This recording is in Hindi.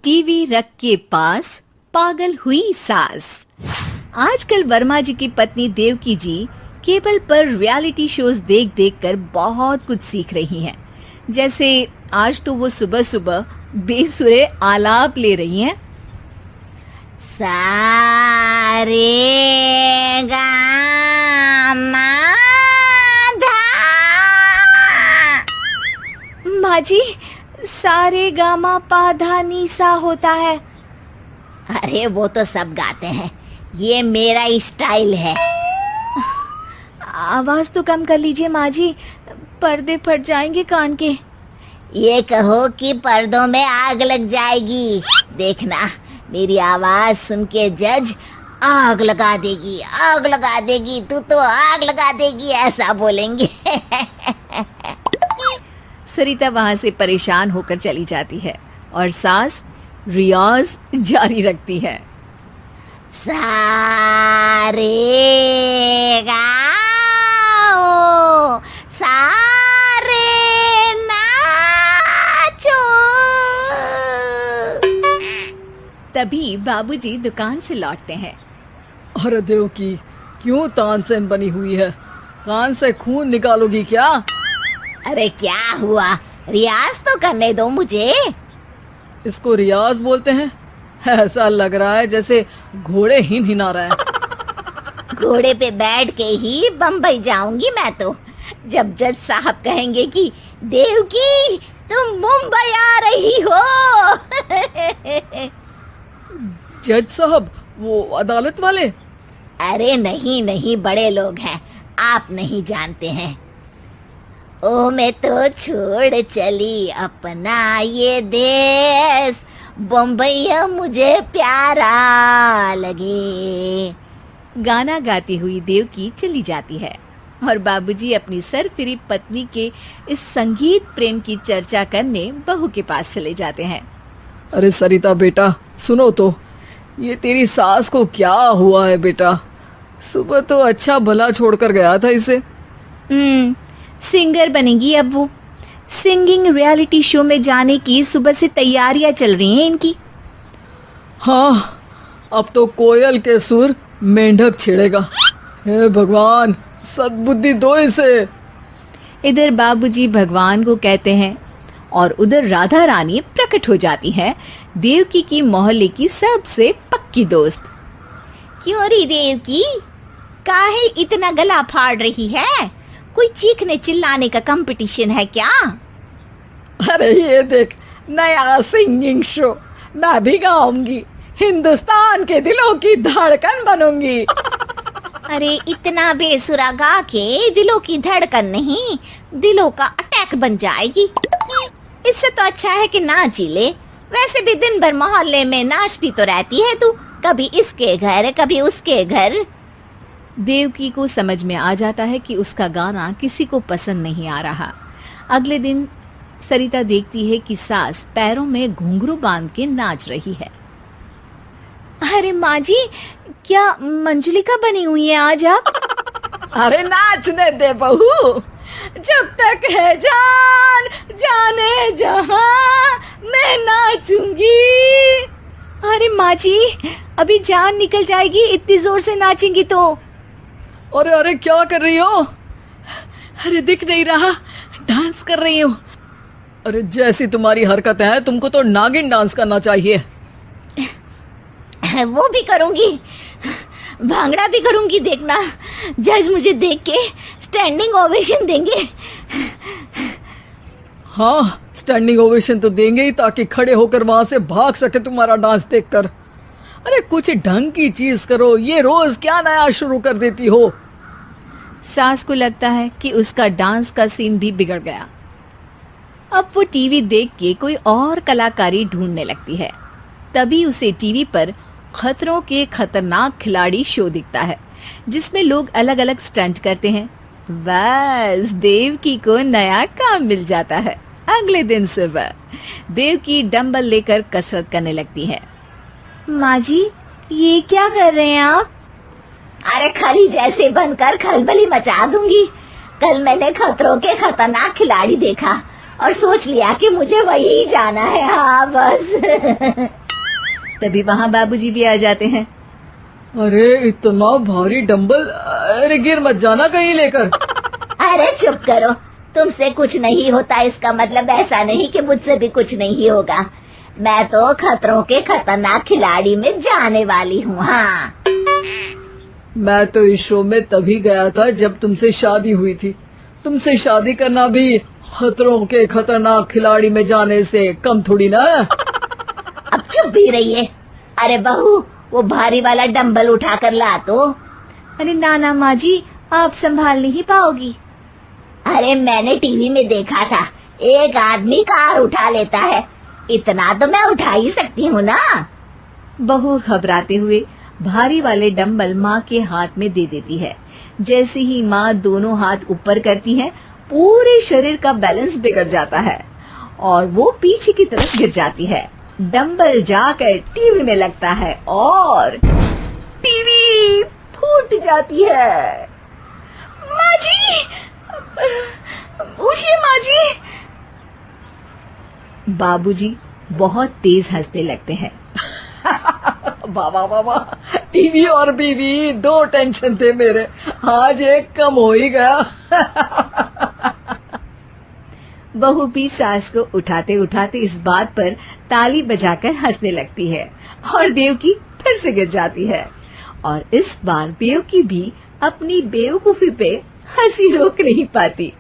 टीवी रख के पास पागल हुई सास। आजकल वर्मा जी की पत्नी देवकी जी केबल पर रियलिटी शोज देख देख कर बहुत कुछ सीख रही हैं। जैसे आज तो वो सुबह सुबह बेसुरे आलाप ले रही हैं। सारे गामा धा। माँ जी, सारे गामा पा धा नी सा होता है। अरे वो तो सब गाते हैं, ये मेरा स्टाइल है। आवाज तो कम कर लीजिए माँ जी, पर्दे फट जाएंगे कान के। ये कहो कि पर्दों में आग लग जाएगी। देखना, मेरी आवाज सुन के जज आग लगा देगी, आग लगा देगी, तू तो आग लगा देगी, ऐसा बोलेंगे। सरिता वहां से परेशान होकर चली जाती है और सास रियाज जारी रखती है। सारे गाओ, सारे नाचो। तभी बाबूजी दुकान से लौटते हैं। अरे देवकी, क्यों तानसेन बनी हुई है? कान से खून निकालोगी क्या? अरे क्या हुआ, रियाज तो करने दो मुझे। इसको रियाज बोलते हैं? ऐसा लग रहा है जैसे घोड़े हिना रहा है। घोड़े पे बैठ के ही बम्बई जाऊंगी मैं तो, जब जज साहब कहेंगे कि देवकी तुम मुंबई आ रही हो। जज साहब, वो अदालत वाले? अरे नहीं नहीं, बड़े लोग हैं, आप नहीं जानते हैं। ओ मैं तो छोड़ चली अपना ये देश, बम्बई मुझे प्यारा लगे। गाना गाती हुई देवकी चली जाती है और बाबूजी अपनी सरफिरी पत्नी के इस संगीत प्रेम की चर्चा करने बहू के पास चले जाते हैं। अरे सरिता बेटा, सुनो तो, ये तेरी सास को क्या हुआ है बेटा? सुबह तो अच्छा भला छोड़कर गया था इसे। सिंगर बनेगी अब वो। सिंगिंग रियलिटी शो में जाने की सुबह से तैयारियां चल रही हैं इनकी। हाँ, अब तो कोयल के सुर मेंढक छेड़ेगा। हे भगवान, सद्बुद्धि दो इसे। इधर बाबूजी भगवान को कहते हैं और उधर राधा रानी प्रकट हो जाती है, देवकी की मोहल्ले की सबसे पक्की दोस्त। क्यों री देवकी, काहे इतना गला फाड़ रही है? कोई चीखने चिल्लाने का कंपटीशन है क्या? अरे ये देख, नया सिंगिंग शो, मैं भी गाऊंगी, हिंदुस्तान के दिलों की धड़कन बनूंगी। अरे इतना बेसुरा गा के दिलों की धड़कन नहीं, दिलों का अटैक बन जाएगी। इससे तो अच्छा है कि नाच ही ले। वैसे भी दिन भर मोहल्ले में नाचती तो रहती है तू, कभी इसके घर कभी उसके घर। देवकी को समझ में आ जाता है कि उसका गाना किसी को पसंद नहीं आ रहा। अगले दिन सरिता देखती है कि सास पैरों में घुंघरू बांध के नाच रही है। अरे माँ जी, क्या मंजुलिका बनी हुई है आज आप? अरे नाचने दे बहू, जब तक है जान जाने जहां मैं नाचूंगी। अरे माँ जी, अभी जान निकल जाएगी इतनी जोर से नाचेंगी तो। अरे अरे, क्या कर रही हो? अरे दिख नहीं रहा, डांस कर रही हूँ। अरे जैसी तुम्हारी हरकत है, तुमको तो नागिन डांस करना चाहिए। वो भी करूंगी, भांगड़ा भी करूंगी, देखना जज मुझे देख के स्टैंडिंग ओवेशन देंगे। हाँ, स्टैंडिंग ओवेशन तो देंगे ही, ताकि खड़े होकर वहां से भाग सके तुम्हारा डांस देखकर। अरे कुछ ढंग की चीज करो, ये रोज क्या नया शुरू कर देती हो? सास को लगता है कि उसका डांस का सीन भी बिगड़ गया। अब वो टीवी देख के कोई और कलाकारी ढूंढने लगती है। तभी उसे टीवी पर खतरों के खतरनाक खिलाड़ी शो दिखता है, जिसमें लोग अलग अलग स्टंट करते हैं। बस देवकी को नया काम मिल जाता है। अगले दिन सुबह देवकी डंबल लेकर कसरत करने लगती है। माँ जी, ये क्या कर रहे हैं आप? अरे खली जैसे बनकर खलबली मचा दूंगी। कल मैंने खतरों के खतरनाक खिलाड़ी देखा, और सोच लिया कि मुझे वही जाना है। हाँ बस। तभी वहाँ बाबूजी भी आ जाते हैं। अरे इतना भारी डंबल, अरे गिर मत जाना कहीं लेकर। अरे चुप करो, तुमसे कुछ नहीं होता इसका मतलब ऐसा नहीं कि मुझसे भी कुछ नहीं होगा। मैं तो खतरों के खतरनाक खिलाड़ी में जाने वाली हूँ। हाँ मैं तो इस शो में तभी गया था जब तुमसे शादी हुई थी। तुमसे शादी करना भी खतरों के खतरनाक खिलाड़ी में जाने से कम थोड़ी ना। अब चुप भी रहिए। अरे बहू, वो भारी वाला डंबल उठा कर ला तो। अरे ना माँ जी, आप संभाल नहीं पाओगी। अरे मैंने टीवी में देखा था, एक आदमी कार उठा लेता है, इतना तो मैं उठा ही सकती हूँ ना। बहू घबराते हुए भारी वाले डंबल माँ के हाथ में दे देती है। जैसे ही माँ दोनों हाथ ऊपर करती है, पूरे शरीर का बैलेंस बिगड़ जाता है और वो पीछे की तरफ गिर जाती है। डंबल जाकर टीवी में लगता है और टीवी फूट जाती है। माँ जी, उठिए माँ जी। बाबूजी बहुत तेज हंसने लगते हैं। बाबा बाबा, टीवी और बीवी दो टेंशन थे मेरे, आज एक कम हो ही गया। बहू भी सास को उठाते उठाते इस बात पर ताली बजाकर हंसने लगती है और देवकी फिर से गिर जाती है। और इस बार देवकी भी अपनी बेवकूफी पे हंसी रोक नहीं पाती।